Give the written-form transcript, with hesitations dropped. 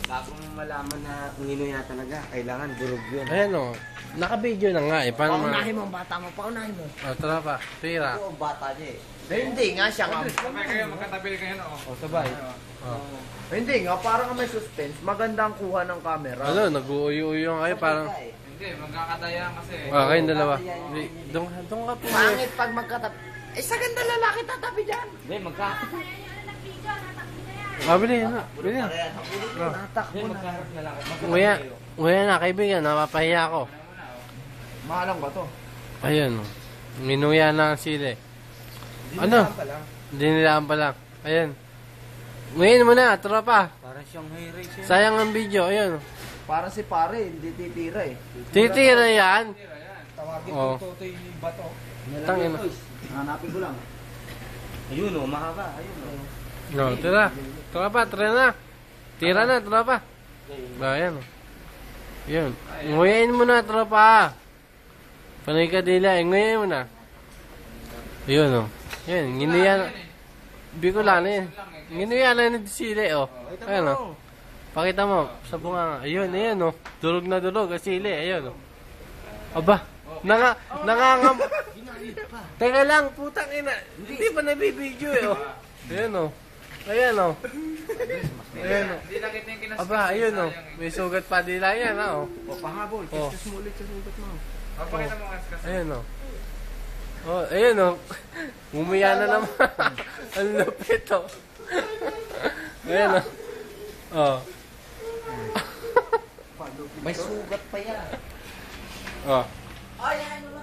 Bago mo malaman na ninuya talaga, kailangan durog yun. Ayan o. Naka-video na nga eh. Paano Paunahin mo ang bata mo, paunahin mo. O, tara pa. Tira. Ito ang bata niya eh. Hindi nga siya nga. Sabay kayo, magkatabi kayo na O, sabay. Hindi nga, parang may suspense. Maganda ang kuha ng camera. Ano, nag-uuyo-uyo kayo parang... Hindi, magkakadaya kasi. Kayong dalawa. Doon ka po. Pangit pag magkatabi. Eh, sa ganda lalaki tatabi dyan. Hindi, Bili na. Bili na. Natakbo na. magkaharap na lang. Nguya na, kaibigan. Napapahiya ako. Mahalang ba to? Ayun. Minuya na ang sili. Ano? Dinilaan pa lang. Ayan. Ngayon mo na, tropa. Para siyang high race yun. Sayang ang video. Ayun. Para si pare, hindi titira eh. Titira yan. Tawagin Oh. ko Totoy Bato. Tangin na. Hanapin ko lang. Ayun o, mahaba. Ayun o. No, tira. Tropa, tira na. Tira na, tropa. Ayan. Yun. Nguyain mo na, tropa. Panay ka dila. Nguyain mo na. Yun o. Yan, ginuya. Bicolano yan. Ginuya na ni sili o. Ayan o. Pakita mo sa bunga. Ayun, ayan o. Durog na durog ang sili. Ayun o. Aba. Nangangam. Teka lang, putang ina. Hindi pa nabibidyo eh o. Ayan o. Ayan o. Ayan o. Hindi nakita yung kinaskas. Aba, ayun o. May sugat pa dila yan o. O, pahabol. Oh. Testes mo ulit sa sugat mo. Pakita mo kaskas. Ayan o. Oh, ayun o. Umuya na naman. Ang lupit o. Ayan o. Oh. May sugat pa yan. Oh. Ay, ano